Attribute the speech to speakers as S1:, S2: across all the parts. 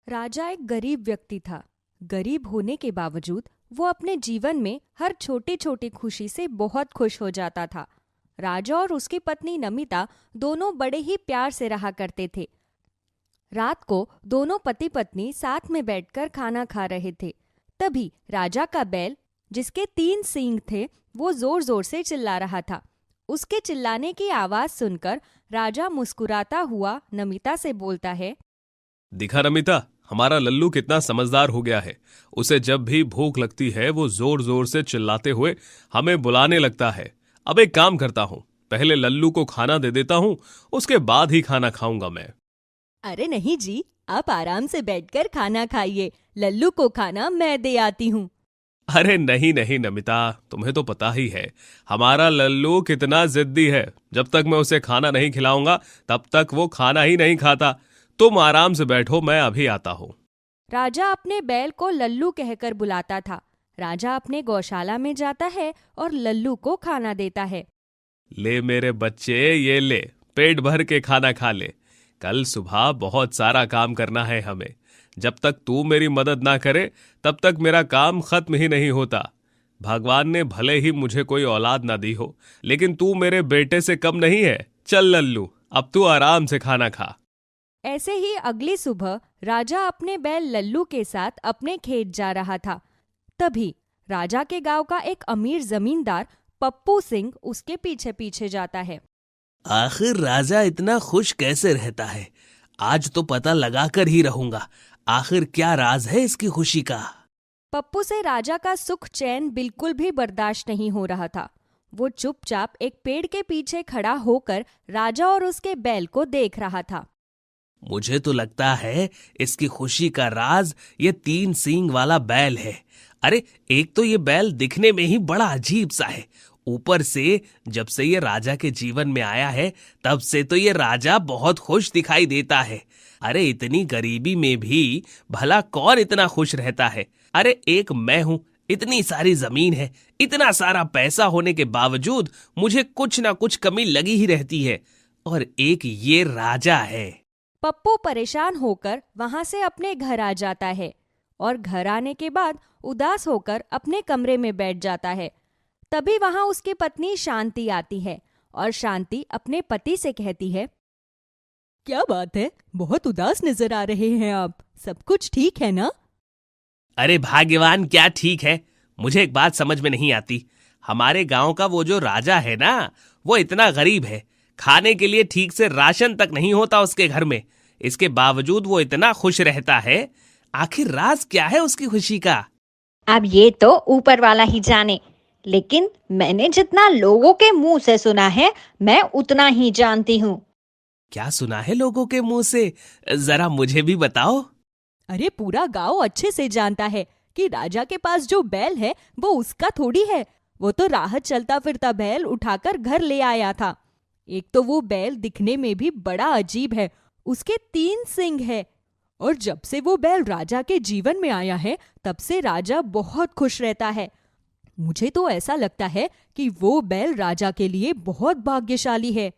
S1: राजा एक गरीब व्यक्ति था। गरीब होने के बावजूद वो अपने जीवन में हर छोटी छोटी खुशी से बहुत खुश हो जाता था। राजा और उसकी पत्नी नमिता दोनों बड़े ही प्यार से रहा करते थे। रात को दोनों पति पत्नी साथ में बैठकर खाना खा रहे थे। तभी राजा का बैल, जिसके 3 सींग थे, वो जोर जोर से चिल्ला रहा था। उसके चिल्लाने की आवाज सुनकर राजा मुस्कुराता हुआ नमिता से बोलता है,
S2: दिखा नमिता, हमारा लल्लू कितना समझदार हो गया है। उसे जब भी भूख लगती है वो जोर जोर से चिल्लाते हुए हमें बुलाने लगता है। अब एक काम करता हूँ, पहले लल्लू को खाना दे देता हूँ, उसके बाद ही खाना खाऊंगा मैं।
S1: अरे नहीं जी, आप आराम से बैठकर खाना खाइए, लल्लू को खाना मैं दे आती हूँ।
S2: अरे नहीं नहीं नमिता, तुम्हें तो पता ही है हमारा लल्लू कितना जिद्दी है। जब तक मैं उसे खाना नहीं खिलाऊंगा तब तक वो खाना ही नहीं खाता। तुम आराम से बैठो, मैं अभी आता हूँ।
S1: राजा अपने बैल को लल्लू कहकर बुलाता था। राजा अपने गौशाला में जाता है और लल्लू को खाना देता है।
S2: ले मेरे बच्चे, ये ले, पेट भर के खाना खा ले। कल सुबह बहुत सारा काम करना है हमें। जब तक तू मेरी मदद ना करे तब तक मेरा काम खत्म ही नहीं होता। भगवान ने भले ही मुझे कोई औलाद ना दी हो, लेकिन तू मेरे बेटे से कम नहीं है। चल लल्लू, अब तू आराम से खाना खा।
S1: ऐसे ही अगली सुबह राजा अपने बैल लल्लू के साथ अपने खेत जा रहा था। तभी राजा के गांव का एक अमीर जमींदार पप्पू सिंह उसके पीछे पीछे जाता है।
S3: आखिर राजा इतना खुश कैसे रहता है? आज तो पता लगाकर ही रहूंगा, आखिर क्या राज है इसकी खुशी का।
S1: पप्पू से राजा का सुख चैन बिल्कुल भी बर्दाश्त नहीं हो रहा था। वो चुपचाप एक पेड़ के पीछे खड़ा होकर राजा और उसके बैल को देख रहा था।
S3: मुझे तो लगता है इसकी खुशी का राज ये 3 सींग वाला बैल है। अरे एक तो ये बैल दिखने में ही बड़ा अजीब सा है, ऊपर से जब से ये राजा के जीवन में आया है तब से तो ये राजा बहुत खुश दिखाई देता है। अरे इतनी गरीबी में भी भला कौन इतना खुश रहता है? अरे एक मैं हूँ, इतनी सारी जमीन है, इतना सारा पैसा होने के बावजूद मुझे कुछ ना कुछ कमी लगी ही रहती है, और एक ये राजा है।
S1: पप्पू परेशान होकर वहां से अपने घर आ जाता है और घर आने के बाद उदास होकर अपने कमरे में बैठ जाता है। तभी वहां उसकी पत्नी शांति आती है और शांति अपने पति से कहती है, क्या बात है, बहुत उदास नजर आ रहे हैं आप, सब कुछ ठीक है ना?
S3: अरे भाग्यवान, क्या ठीक है? मुझे एक बात समझ में नहीं आती। हमारे गांव का वो जो राजा है ना, वो इतना गरीब है, खाने के लिए ठीक से राशन तक नहीं होता उसके घर में। इसके बावजूद वो इतना खुश रहता है। आखिर राज क्या है उसकी खुशी का?
S4: अब ये तो ऊपर वाला ही जाने, लेकिन मैंने जितना लोगों के मुंह से सुना है मैं उतना ही जानती हूँ।
S3: क्या सुना है लोगों के मुंह से? जरा मुझे भी बताओ।
S1: अरे पूरा गांव अच्छे से जानता है कि राजा के पास जो बैल है वो उसका थोड़ी है। वो तो राहत चलता फिरता बैल उठाकर घर ले आया था। एक तो वो बैल दिखने में भी बड़ा अजीब है, उसके 3 सींग है, और जब से वो बैल राजा के जीवन में आया है तब से राजा बहुत खुश रहता है। मुझे तो ऐसा लगता है कि वो बैल राजा के लिए बहुत भाग्यशाली है।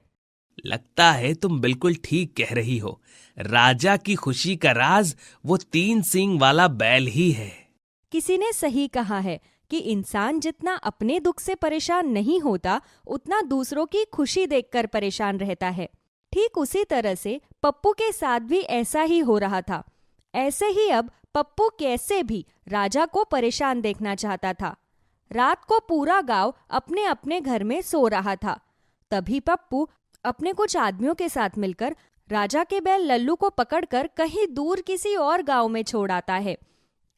S3: लगता है तुम बिल्कुल ठीक कह रही हो। राजा की खुशी का राज वो 3 सींग वाला बैल ही है।
S1: किसी ने सही कहा है कि इंसान जितना अपने दुख से परेशान नहीं होता उतना दूसरों की खुशी देखकर परेशान रहता है। ठीक उसी तरह से पप्पू के साथ भी ऐसा ही हो रहा था। ऐसे ही अब पप्पू कैसे भी राजा को परेशान देखना चाहता था। रात को पूरा गांव अपने अपने घर में सो रहा था। तभी पप्पू अपने कुछ आदमियों के साथ मिलकर राजा के बैल लल्लू को पकड़कर कहीं दूर किसी और गांव में छोड़ आता है।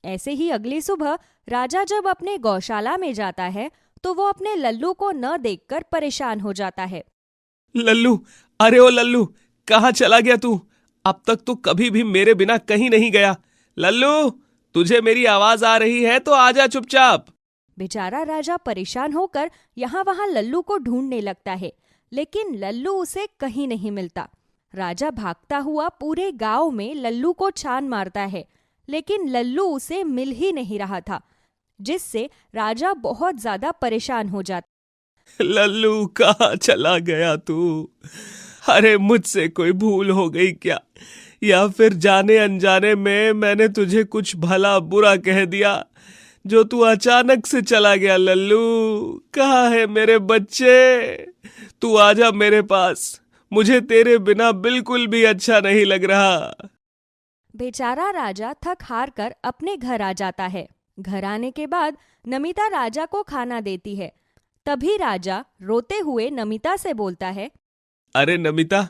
S1: ऐसे ही अगली सुबह राजा जब अपने गौशाला में जाता है तो वो अपने लल्लू को न देखकर परेशान हो जाता है।
S2: लल्लू, अरे ओ लल्लू, कहाँ चला गया तू? अब तक तू कभी भी मेरे बिना कहीं नहीं गया। लल्लू, तुझे मेरी आवाज आ रही है तो आजा चुपचाप।
S1: बेचारा राजा परेशान होकर यहाँ वहां लल्लू को ढूंढने लगता है, लेकिन लल्लू उसे कहीं नहीं मिलता। राजा भागता हुआ पूरे गांव में लल्लू को छान मारता है, लेकिन लल्लू उसे मिल ही नहीं रहा था, जिससे राजा बहुत ज्यादा परेशान हो जाता।
S2: लल्लू, कहाँ चला गया तू? अरे मुझसे कोई भूल हो गई क्या? या फिर जाने अनजाने में मैंने तुझे कुछ भला बुरा कह दिया जो तू अचानक से चला गया। लल्लू, कहाँ है मेरे बच्चे? तू आजा मेरे पास, मुझे तेरे बिना बिल्कुल भी अच्छा नहीं लग रहा।
S1: बेचारा राजा थक हार कर अपने घर आ जाता है। घर आने के बाद नमिता राजा को खाना देती है। तभी राजा रोते हुए नमिता से बोलता है,
S2: अरे नमिता,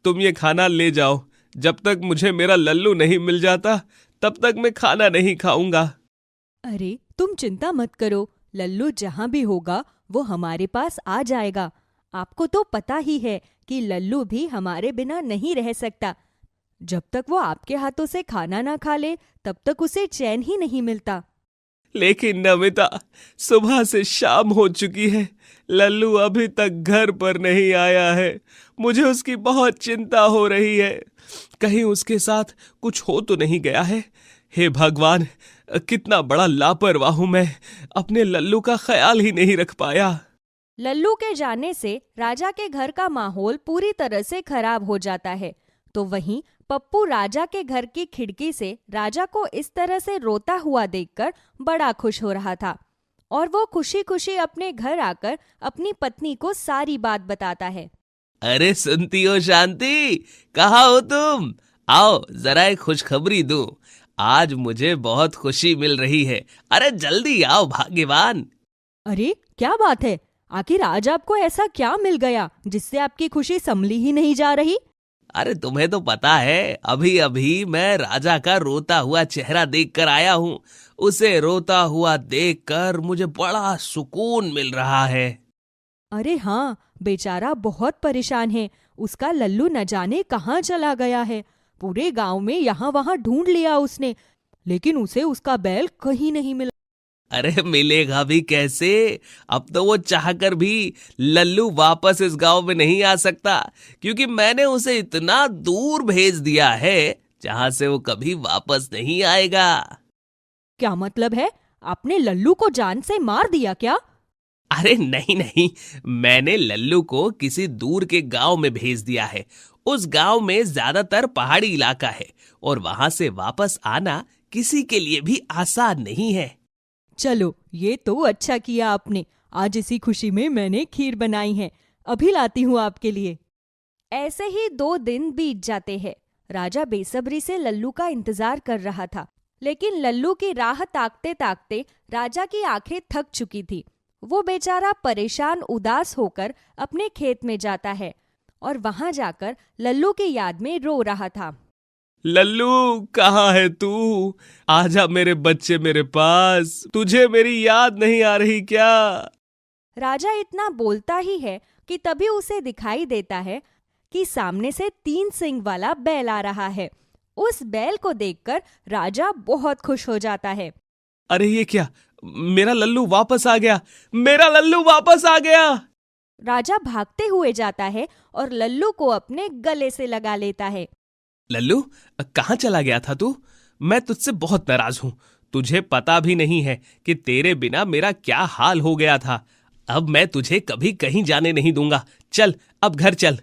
S2: तुम ये खाना ले जाओ। जब तक मुझे मेरा लल्लू नहीं मिल जाता तब तक मैं खाना नहीं खाऊंगा।
S1: अरे तुम चिंता मत करो, लल्लू जहाँ भी होगा वो हमारे पास आ जाएगा। आपको तो पता ही है कि लल्लू भी हमारे बिना नहीं रह सकता। जब तक वो आपके हाथों से खाना ना खा ले तब तक उसे चैन ही नहीं मिलता।
S2: लेकिन नमिता, सुबह से शाम हो चुकी है, लल्लू अभी तक घर पर नहीं आया है। मुझे उसकी बहुत चिंता हो रही है। कहीं उसके साथ कुछ हो तो नहीं गया है? हे भगवान, कितना बड़ा लापरवाह हूं मैं, अपने लल्लू का ख्याल ही नहीं रख पाया।
S1: लल्लू के जाने से राजा के घर का माहौल पूरी तरह से खराब हो जाता है। तो वहीं पप्पू राजा के घर की खिड़की से राजा को इस तरह से रोता हुआ देखकर बड़ा खुश हो रहा था और वो खुशी खुशी अपने घर आकर अपनी पत्नी को सारी बात बताता है।
S3: अरे सुनती हो शांति, कहाँ हो तुम? आओ जरा एक खुशखबरी दूं। आज मुझे बहुत खुशी मिल रही है। अरे जल्दी आओ भाग्यवान।
S1: अरे क्या बात है? आखिर आज आपको ऐसा क्या मिल गया जिससे आपकी खुशी संभली ही नहीं जा रही?
S3: अरे तुम्हें तो पता है, अभी अभी मैं राजा का रोता हुआ चेहरा देखकर आया हूँ। उसे रोता हुआ देखकर मुझे बड़ा सुकून मिल रहा है।
S1: अरे हाँ, बेचारा बहुत परेशान है। उसका लल्लू न जाने कहाँ चला गया है। पूरे गांव में यहाँ वहाँ ढूंढ लिया उसने, लेकिन उसे उसका बैल कहीं नहीं मिला।
S3: अरे मिलेगा भी कैसे? अब तो वो चाहकर भी लल्लू वापस इस गांव में नहीं आ सकता, क्योंकि मैंने उसे इतना दूर भेज दिया है जहां से वो कभी वापस नहीं आएगा।
S1: क्या मतलब है? आपने लल्लू को जान से मार दिया क्या?
S3: अरे नहीं नहीं, मैंने लल्लू को किसी दूर के गांव में भेज दिया है। उस गांव में ज्यादातर पहाड़ी इलाका है और वहां से वापस आना किसी के लिए भी आसान नहीं है।
S1: चलो, ये तो अच्छा किया आपने। आज इसी खुशी में मैंने खीर बनाई है, अभी लाती हूँ आपके लिए। ऐसे ही 2 दिन बीत जाते हैं। राजा बेसब्री से लल्लू का इंतजार कर रहा था, लेकिन लल्लू की राह ताकते ताकते राजा की आंखें थक चुकी थी। वो बेचारा परेशान उदास होकर अपने खेत में जाता है और वहां जाकर लल्लू की याद में रो रहा था।
S2: लल्लू, कहाँ है तू? आजा मेरे बच्चे मेरे पास। तुझे मेरी याद नहीं आ रही क्या?
S1: राजा इतना बोलता ही है कि तभी उसे दिखाई देता है कि सामने से 3 सींग वाला बैल आ रहा है। उस बैल को देखकर राजा बहुत खुश हो जाता है।
S2: अरे ये क्या? मेरा लल्लू वापस आ गया! मेरा लल्लू वापस आ गया!
S1: राजा भागते हुए जाता है और लल्लू को अपने गले से लगा लेता है।
S3: लल्लू, कहाँ चला गया था तू? मैं तुझसे बहुत नाराज हूँ। तुझे पता भी नहीं है कि तेरे बिना मेरा क्या हाल हो गया था। अब मैं तुझे कभी कहीं जाने नहीं दूंगा। चल, अब घर चल।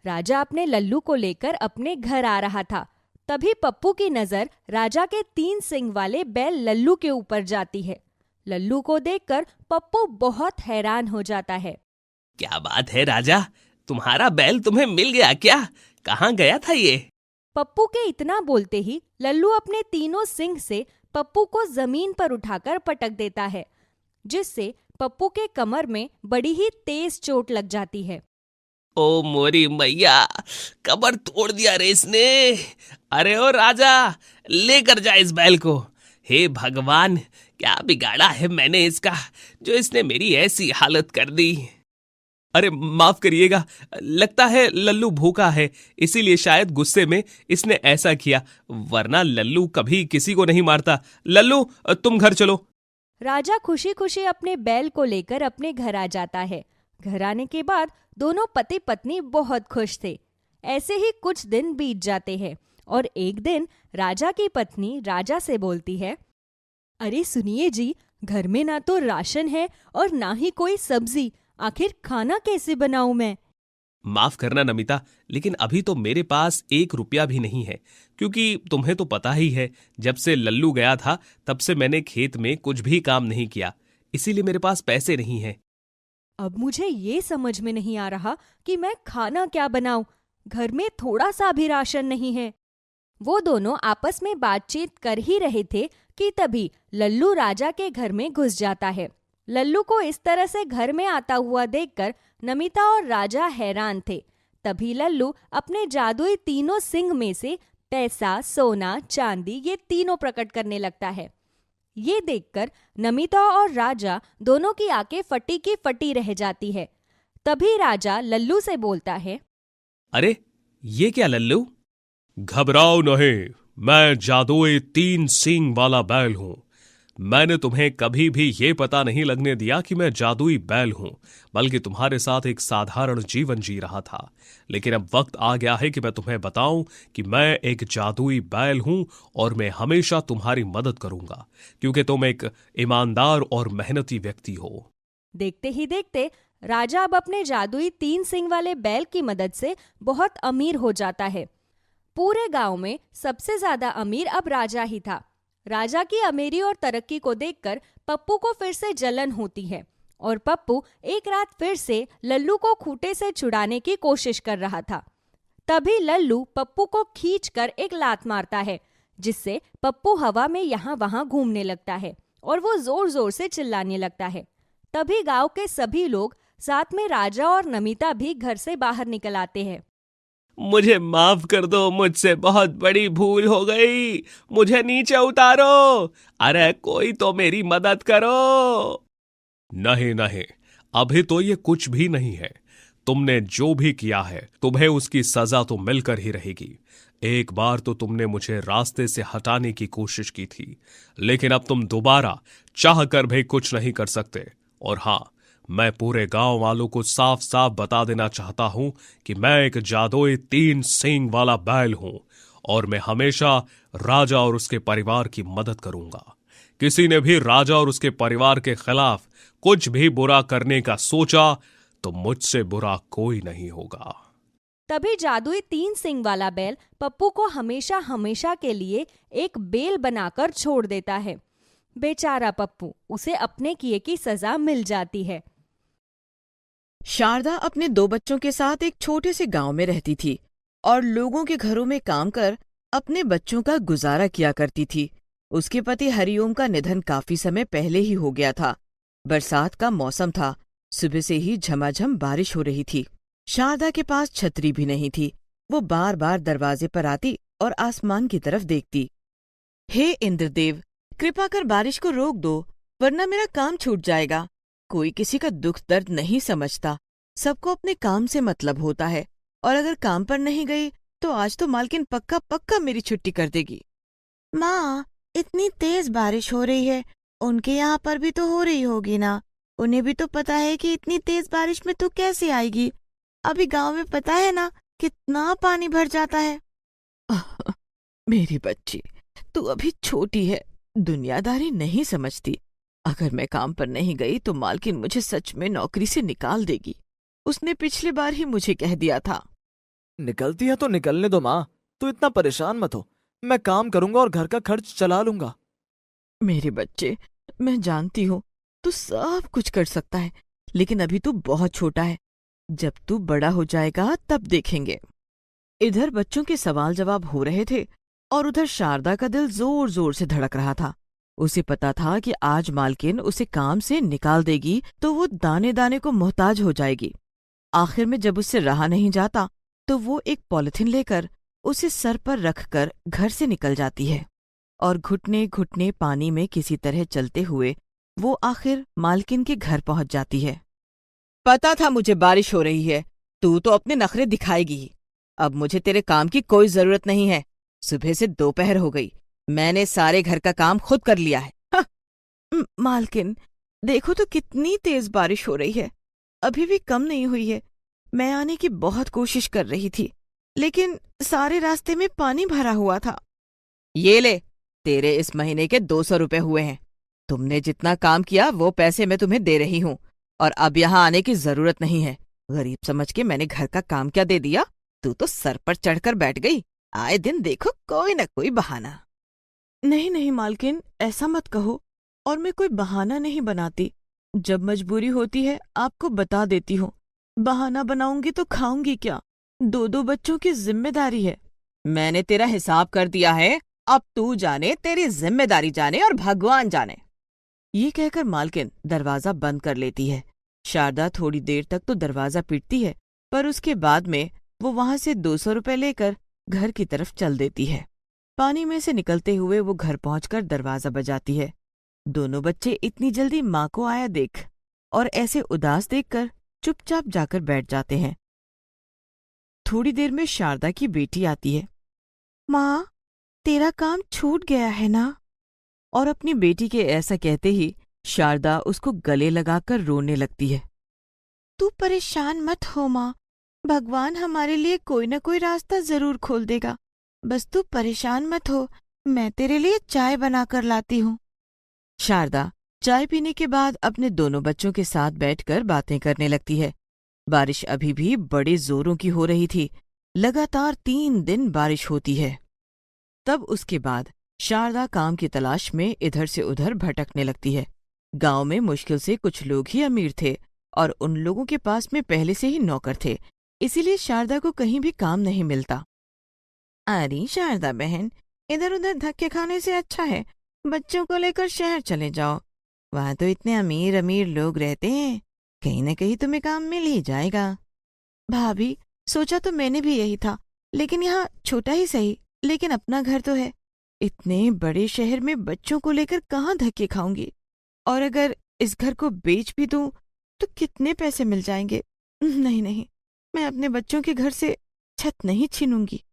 S1: राजा अपने लल्लू को लेकर अपने घर आ रहा था। तभी पप्पू की नजर राजा के 3 सींग वाले बैल लल्लू के ऊपर जाती है। लल्लू को देखकर पप्पू बहुत हैरान हो जाता है।
S3: क्या बात है राजा, तुम्हारा बैल तुम्हें मिल गया क्या? कहाँ गया था ये?
S1: पप्पू के इतना बोलते ही लल्लू अपने तीनों सींग से पप्पू को जमीन पर उठाकर पटक देता है, जिससे पप्पू के कमर में बड़ी ही तेज चोट लग जाती है।
S3: ओ मोरी मैया, कमर तोड़ दिया रे इसने। अरे ओ राजा, लेकर जा इस बैल को। हे भगवान, क्या बिगाड़ा है मैंने इसका, जो इसने मेरी ऐसी हालत कर दी।
S2: अरे माफ करिएगा, लगता है लल्लू भूखा है, इसीलिए शायद गुस्से में इसने ऐसा किया, वरना लल्लू कभी किसी को नहीं मारता। लल्लू, तुम घर चलो।
S1: राजा खुशी खुशी अपने बैल को लेकर अपने घर आ जाता है। घर आने के बाद दोनों पति पत्नी बहुत खुश थे। ऐसे ही कुछ दिन बीत जाते हैं और एक दिन राजा की पत्नी राजा से बोलती है, अरे सुनिए जी, घर में ना तो राशन है और ना ही कोई सब्जी, आखिर खाना कैसे बनाऊं मैं?
S2: माफ करना नमिता, लेकिन अभी तो मेरे पास 1 रुपया भी नहीं है, क्योंकि तुम्हें तो पता ही है, जब से लल्लू गया था तब से मैंने खेत में कुछ भी काम नहीं किया, इसीलिए मेरे पास पैसे नहीं हैं।
S1: अब मुझे ये समझ में नहीं आ रहा कि मैं खाना क्या बनाऊं। घर में थोड़ा सा भी राशन नहीं है। वो दोनों आपस में बातचीत कर ही रहे थे कि तभी लल्लू राजा के घर में घुस जाता है। लल्लू को इस तरह से घर में आता हुआ देखकर नमिता और राजा हैरान थे। तभी लल्लू अपने जादुई तीनों सिंह में से पैसा, सोना, चांदी ये तीनों प्रकट करने लगता है। ये देखकर नमिता और राजा दोनों की आंखें फटी की फटी रह जाती है। तभी राजा लल्लू से बोलता है,
S2: अरे ये क्या लल्लू? घबराओ नहीं, मैं जादुई 3 सींग वाला बैल हूं। मैंने तुम्हें कभी भी ये पता नहीं लगने दिया कि मैं जादुई बैल हूं, बल्कि तुम्हारे साथ एक साधारण जीवन जी रहा था। लेकिन अब वक्त आ गया है कि मैं तुम्हें बताऊं कि मैं एक जादुई बैल हूं और मैं हमेशा तुम्हारी मदद करूंगा, क्योंकि तुम एक ईमानदार और मेहनती व्यक्ति हो।
S1: देखते ही देखते राजा अब अपने जादुई 3 सिंग वाले बैल की मदद से बहुत अमीर हो जाता है। पूरे गांव में सबसे ज्यादा अमीर अब राजा ही था। राजा की अमीरी और तरक्की को देखकर पप्पू को फिर से जलन होती है और पप्पू एक रात फिर से लल्लू को खूंटे से छुड़ाने की कोशिश कर रहा था। तभी लल्लू पप्पू को खींचकर एक लात मारता है, जिससे पप्पू हवा में यहाँ वहां घूमने लगता है और वो जोर जोर से चिल्लाने लगता है। तभी गांव के सभी लोग, साथ में राजा और नमिता भी घर से बाहर निकल आते हैं।
S2: मुझे माफ कर दो, मुझसे बहुत बड़ी भूल हो गई, मुझे नीचे उतारो, अरे कोई तो मेरी मदद करो। नहीं नहीं, अभी तो ये कुछ भी नहीं है। तुमने जो भी किया है तुम्हें उसकी सजा तो मिलकर ही रहेगी। एक बार तो तुमने मुझे रास्ते से हटाने की कोशिश की थी, लेकिन अब तुम दोबारा चाह कर भी कुछ नहीं कर सकते। और हाँ, मैं पूरे गांव वालों को साफ साफ बता देना चाहता हूं कि मैं एक जादुई 3 सींग वाला बैल हूं और मैं हमेशा राजा और उसके परिवार की मदद करूंगा। किसी ने भी राजा और उसके परिवार के खिलाफ कुछ भी बुरा करने का सोचा तो मुझसे बुरा कोई नहीं होगा।
S1: तभी जादुई 3 सिंग वाला बैल पप्पू को हमेशा हमेशा के लिए एक बेल बनाकर छोड़ देता है। बेचारा पप्पू, उसे अपने किए की सजा मिल जाती है।
S5: शारदा अपने 2 बच्चों के साथ एक छोटे से गांव में रहती थी और लोगों के घरों में काम कर अपने बच्चों का गुजारा किया करती थी। उसके पति हरिओम का निधन काफी समय पहले ही हो गया था। बरसात का मौसम था। सुबह से ही झमाझम बारिश हो रही थी। शारदा के पास छतरी भी नहीं थी। वो बार बार दरवाजे पर आती और आसमान की तरफ देखती। हे इंद्रदेव, कृपा कर बारिश को रोक दो, वरना मेरा काम छूट जाएगा। कोई किसी का दुख दर्द नहीं समझता। सबको अपने काम से मतलब होता है, और अगर काम पर नहीं गई तो आज तो मालकिन पक्का पक्का मेरी छुट्टी कर देगी। माँ, इतनी तेज बारिश हो रही है, उनके यहाँ पर भी तो हो रही होगी ना। उन्हें भी तो पता है कि इतनी तेज बारिश में तू कैसे आएगी। अभी गांव में पता है ना कितना पानी भर जाता है। मेरी बच्ची, तू अभी छोटी है, दुनियादारी नहीं समझती। अगर मैं काम पर नहीं गई तो मालकिन मुझे सच में नौकरी से निकाल देगी। उसने पिछली बार ही मुझे कह दिया था।
S6: निकलती है तो निकलने दो माँ, तू इतना परेशान मत हो। मैं काम करूंगा और घर का खर्च चला लूंगा।
S5: मेरे बच्चे, मैं जानती हूँ तू सब कुछ कर सकता है, लेकिन अभी तू बहुत छोटा है। जब तू बड़ा हो जाएगा तब देखेंगे। इधर बच्चों के सवाल जवाब हो रहे थे और उधर शारदा का दिल जोर जोर से धड़क रहा था। उसे पता था कि आज मालकिन उसे काम से निकाल देगी तो वो दाने दाने को मोहताज हो जाएगी। आखिर में जब उससे रहा नहीं जाता तो वो एक पॉलिथीन लेकर उसे सर पर रखकर घर से निकल जाती है और घुटने घुटने पानी में किसी तरह चलते हुए वो आखिर मालकिन के घर पहुंच जाती है। पता था मुझे बारिश हो रही है, तू तो अपने नखरे दिखाएगी ही। अब मुझे तेरे काम की कोई जरूरत नहीं है। सुबह से दोपहर हो गई, मैंने सारे घर का काम खुद कर लिया है। मालकिन, देखो तो कितनी तेज बारिश हो रही है, अभी भी कम नहीं हुई है। मैं आने की बहुत कोशिश कर रही थी, लेकिन सारे रास्ते में पानी भरा हुआ था। ये ले, तेरे इस महीने के 200 रुपए हुए हैं। तुमने जितना काम किया वो पैसे मैं तुम्हें दे रही हूँ, और अब यहाँ आने की जरूरत नहीं है। गरीब समझ के मैंने घर का काम क्या दे दिया? तू तो सर पर चढ़कर बैठ गई। आए दिन देखो कोई न कोई बहाना। नहीं नहीं मालकिन, ऐसा मत कहो। और मैं कोई बहाना नहीं बनाती। जब मजबूरी होती है आपको बता देती हूँ। बहाना बनाऊंगी तो खाऊंगी क्या? 2 बच्चों की जिम्मेदारी है। मैंने तेरा हिसाब कर दिया है। अब तू जाने, तेरी जिम्मेदारी जाने और भगवान जाने। ये कहकर मालकिन दरवाजा बंद कर लेती है। शारदा थोड़ी देर तक तो दरवाजा पीटती है, पर उसके बाद में वो वहां से 200 रुपए लेकर घर की तरफ चल देती है। पानी में से निकलते हुए वो घर पहुंचकर दरवाजा बजाती है। दोनों बच्चे इतनी जल्दी माँ को आया देख और ऐसे उदास देखकर चुपचाप जाकर बैठ जाते हैं। थोड़ी देर में शारदा की बेटी आती है। माँ, तेरा काम छूट गया है ना? और अपनी बेटी के ऐसा कहते ही शारदा उसको गले लगाकर रोने लगती है। तू परेशान मत हो माँ, भगवान हमारे लिए कोई न कोई रास्ता जरूर खोल देगा। बस तू परेशान मत हो, मैं तेरे लिए चाय बनाकर लाती हूँ। शारदा चाय पीने के बाद अपने दोनों बच्चों के साथ बैठकर बातें करने लगती है। बारिश अभी भी बड़े जोरों की हो रही थी। लगातार 3 दिन बारिश होती है। तब उसके बाद शारदा काम की तलाश में इधर से उधर भटकने लगती है। गांव में मुश्किल से कुछ लोग ही अमीर थे और उन लोगों के पास में पहले से ही नौकर थे, इसीलिए शारदा को कहीं भी काम नहीं मिलता। अरे शारदा बहन, इधर उधर धक्के खाने से अच्छा है बच्चों को लेकर शहर चले जाओ। वहां तो इतने अमीर अमीर लोग रहते हैं, कहीं न कहीं तुम्हें काम मिल ही जाएगा। भाभी, सोचा तो मैंने भी यही था, लेकिन यहाँ छोटा ही सही, लेकिन अपना घर तो है। इतने बड़े शहर में बच्चों को लेकर कहाँ धक्के खाऊंगी? और अगर इस घर को बेच भी दूं तो कितने पैसे मिल जाएंगे? नहीं नहीं, मैं अपने बच्चों के घर से छत नहीं छीनूंगी।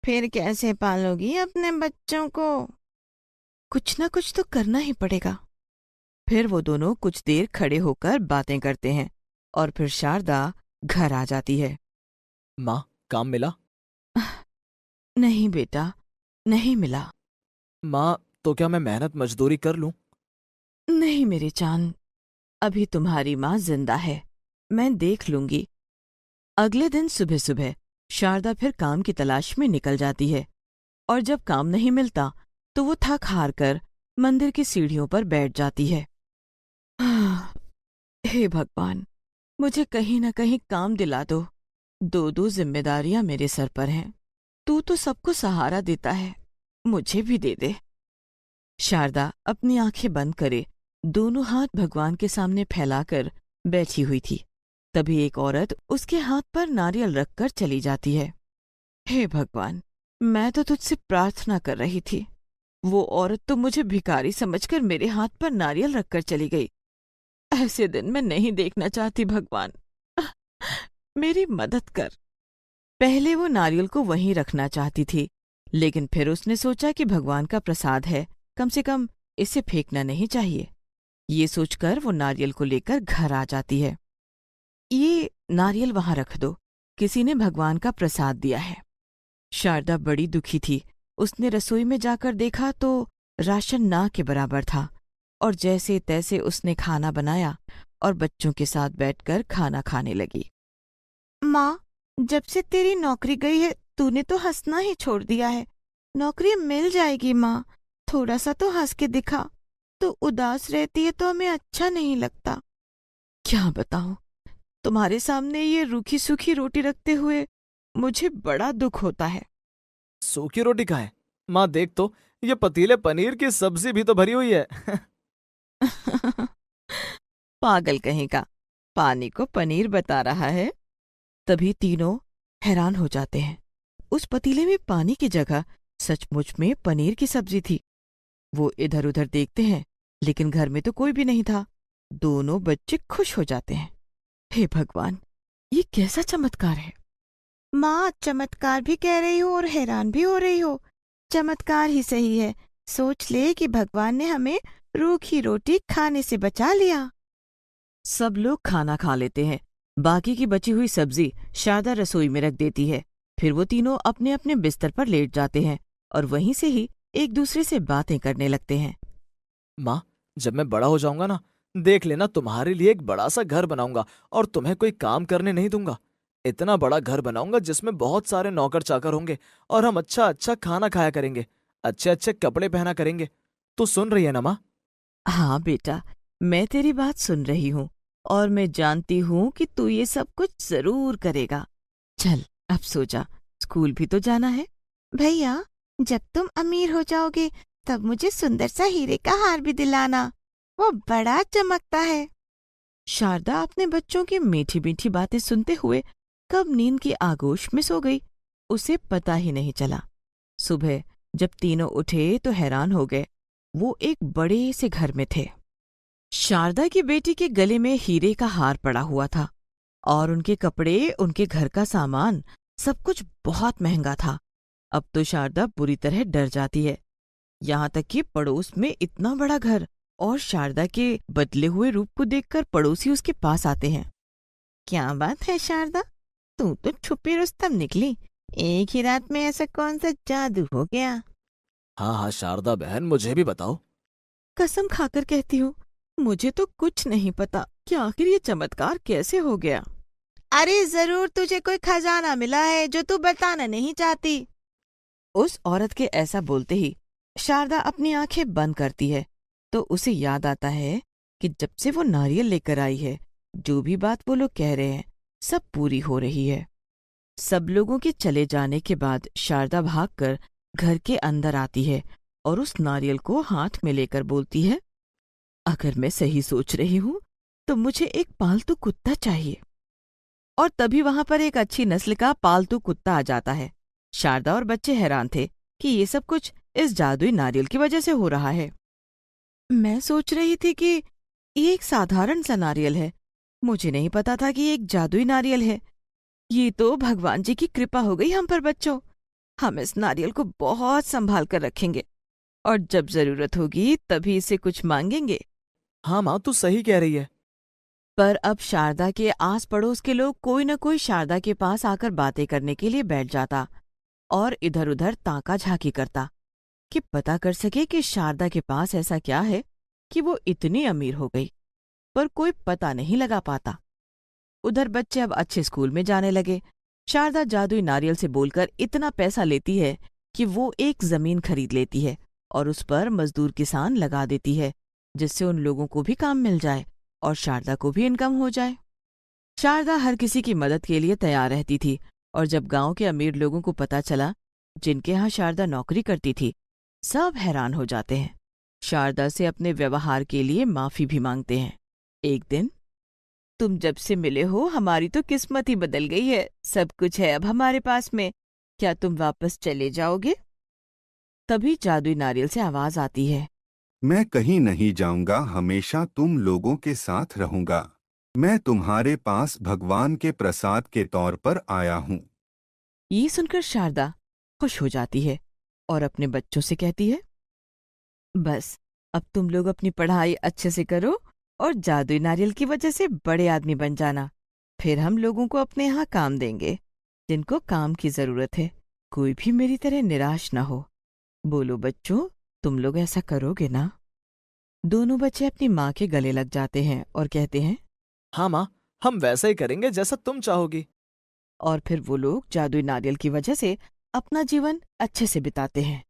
S5: फिर कैसे पालोगी अपने बच्चों को? कुछ ना कुछ तो करना ही पड़ेगा। फिर वो दोनों कुछ देर खड़े होकर बातें करते हैं और फिर शारदा घर आ जाती है।
S6: माँ, काम मिला?
S5: नहीं बेटा, नहीं मिला।
S6: माँ, तो क्या मैं मेहनत मजदूरी कर लूं?
S5: नहीं मेरे चांद, अभी तुम्हारी माँ जिंदा है, मैं देख लूंगी। अगले दिन सुबह सुबह शारदा फिर काम की तलाश में निकल जाती है और जब काम नहीं मिलता तो वो थक हार कर मंदिर की सीढ़ियों पर बैठ जाती है। हे भगवान, मुझे कहीं न कहीं काम दिला दो। 2 जिम्मेदारियां मेरे सर पर हैं। तू तो सबको सहारा देता है, मुझे भी दे दे। शारदा अपनी आंखें बंद करे दोनों हाथ भगवान के सामने फैलाकर बैठी हुई थी। तभी एक औरत उसके हाथ पर नारियल रखकर चली जाती है। हे भगवान, मैं तो तुझसे प्रार्थना कर रही थी, वो औरत तो मुझे भिखारी समझकर मेरे हाथ पर नारियल रखकर चली गई। ऐसे दिन मैं नहीं देखना चाहती भगवान, मेरी मदद कर। पहले वो नारियल को वहीं रखना चाहती थी, लेकिन फिर उसने सोचा कि भगवान का प्रसाद है, कम से कम इसे फेंकना नहीं चाहिए। ये सोचकर वो नारियल को लेकर घर आ जाती है। ये नारियल वहां रख दो, किसी ने भगवान का प्रसाद दिया है। शारदा बड़ी दुखी थी। उसने रसोई में जाकर देखा तो राशन ना के बराबर था और जैसे तैसे उसने खाना बनाया और बच्चों के साथ बैठकर खाना खाने लगी। माँ, जब से तेरी नौकरी गई है तूने तो हंसना ही छोड़ दिया है। नौकरी मिल जाएगी माँ, थोड़ा सा तो हंस के दिखा। तू उदास रहती है तो हमें अच्छा नहीं लगता। क्या बताऊं, तुम्हारे सामने ये रूखी सूखी रोटी रखते हुए मुझे बड़ा दुख होता है।
S6: सूखी रोटी कहाँ है? माँ देख तो, ये पतीले पनीर की सब्जी भी तो भरी हुई है।
S5: पागल कहीं का, पानी को पनीर बता रहा है। तभी तीनों हैरान हो जाते हैं। उस पतीले में पानी की जगह सचमुच में पनीर की सब्जी थी। वो इधर उधर देखते हैं, लेकिन घर में तो कोई भी नहीं था। दोनों बच्चे खुश हो जाते हैं। हे भगवान, ये कैसा चमत्कार है? माँ, चमत्कार भी कह रही हो और हैरान भी हो रही हो। चमत्कार ही सही है। सोच ले कि भगवान ने हमें रूखी रोटी खाने से बचा लिया। सब लोग खाना खा लेते हैं। बाकी की बची हुई सब्जी शारदा रसोई में रख देती है। फिर वो तीनों अपने अपने बिस्तर पर लेट जाते हैं और वहीं से ही एक दूसरे से बातें करने लगते हैं।
S6: माँ, जब मैं बड़ा हो जाऊंगा ना, देख लेना, तुम्हारे लिए एक बड़ा सा घर बनाऊंगा और तुम्हें कोई काम करने नहीं दूंगा। इतना बड़ा घर बनाऊंगा जिसमें बहुत सारे नौकर चाकर होंगे और हम अच्छा अच्छा खाना खाया करेंगे, अच्छे अच्छे कपड़े पहना करेंगे। तू सुन रही है ना माँ?
S5: हाँ बेटा, मैं तेरी बात सुन रही हूँ और मैं जानती हूँ कि तू ये सब कुछ जरूर करेगा। चल अब सो जा, स्कूल भी तो जाना है।
S7: भैया, जब तुम अमीर हो जाओगे तब मुझे सुंदर सा हीरे का हार भी दिलाना, वो बड़ा चमकता है।
S5: शारदा अपने बच्चों की मीठी मीठी बातें सुनते हुए कब नींद की आगोश में सो गई, उसे पता ही नहीं चला। सुबह जब तीनों उठे तो हैरान हो गए, वो एक बड़े से घर में थे। शारदा की बेटी के गले में हीरे का हार पड़ा हुआ था और उनके कपड़े, उनके घर का सामान, सब कुछ बहुत महंगा था। अब तो शारदा बुरी तरह डर जाती है, यहाँ तक कि पड़ोस में इतना बड़ा घर और शारदा के बदले हुए रूप को देखकर पड़ोसी उसके पास आते हैं।
S7: क्या बात है शारदा, तू तो छुपी रुस्तम निकली। एक ही रात में ऐसा कौन सा जादू हो गया?
S6: हाँ हाँ शारदा बहन, मुझे भी बताओ।
S5: कसम खाकर कहती हूँ, मुझे तो कुछ नहीं पता कि आखिर ये चमत्कार कैसे हो गया।
S7: अरे जरूर तुझे कोई खजाना मिला है जो तू बताना नहीं चाहती।
S5: उस औरत के ऐसा बोलते ही शारदा अपनी आंखें बंद करती है तो उसे याद आता है कि जब से वो नारियल लेकर आई है, जो भी बात वो लोग कह रहे हैं सब पूरी हो रही है। सब लोगों के चले जाने के बाद शारदा भागकर घर के अंदर आती है और उस नारियल को हाथ में लेकर बोलती है, अगर मैं सही सोच रही हूँ तो मुझे एक पालतू कुत्ता चाहिए। और तभी वहां पर एक अच्छी नस्ल का पालतू कुत्ता आ जाता है। शारदा और बच्चे हैरान थे कि ये सब कुछ इस जादुई नारियल की वजह से हो रहा है। मैं सोच रही थी कि ये एक साधारण सा नारियल है, मुझे नहीं पता था कि ये एक जादुई नारियल है। ये तो भगवान जी की कृपा हो गई हम पर बच्चों। हम इस नारियल को बहुत संभाल कर रखेंगे और जब जरूरत होगी तभी इसे कुछ मांगेंगे।
S6: हाँ माँ, तू सही कह रही है।
S5: पर अब शारदा के आस पड़ोस के लोग कोई न कोई शारदा के पास आकर बातें करने के लिए बैठ जाता और इधर उधर ताका झाकी करता कि पता कर सके कि शारदा के पास ऐसा क्या है कि वो इतनी अमीर हो गई, पर कोई पता नहीं लगा पाता। उधर बच्चे अब अच्छे स्कूल में जाने लगे। शारदा जादुई नारियल से बोलकर इतना पैसा लेती है कि वो एक जमीन खरीद लेती है और उस पर मजदूर किसान लगा देती है, जिससे उन लोगों को भी काम मिल जाए और शारदा को भी इनकम हो जाए। शारदा हर किसी की मदद के लिए तैयार रहती थी और जब गांव के अमीर लोगों को पता चला जिनके यहाँ शारदा नौकरी करती थी, सब हैरान हो जाते हैं। शारदा से अपने व्यवहार के लिए माफी भी मांगते हैं। एक दिन, तुम जब से मिले हो हमारी तो किस्मत ही बदल गई है, सब कुछ है अब हमारे पास में, क्या तुम वापस चले जाओगे? तभी जादुई नारियल से आवाज आती है,
S8: मैं कहीं नहीं जाऊंगा, हमेशा तुम लोगों के साथ रहूंगा। मैं तुम्हारे पास भगवान के प्रसाद के तौर पर आया हूँ।
S5: ये सुनकर शारदा खुश हो जाती है और अपने बच्चों से कहती है, बस अब तुम लोग अपनी पढ़ाई अच्छे से करो और जादुई नारियल की वजह से बड़े आदमी बन जाना, फिर हम लोगों को अपने यहाँ काम देंगे। जिनको काम की जरूरत है, कोई भी मेरी तरह निराश ना हो। बोलो बच्चों, तुम लोग ऐसा करोगे ना? दोनों बच्चे अपनी माँ के गले लग जाते हैं और कहते हैं,
S6: हाँ माँ, हम वैसा ही करेंगे जैसा तुम चाहोगी।
S5: और फिर वो लोग जादुई नारियल की वजह से अपना जीवन अच्छे से बिताते हैं।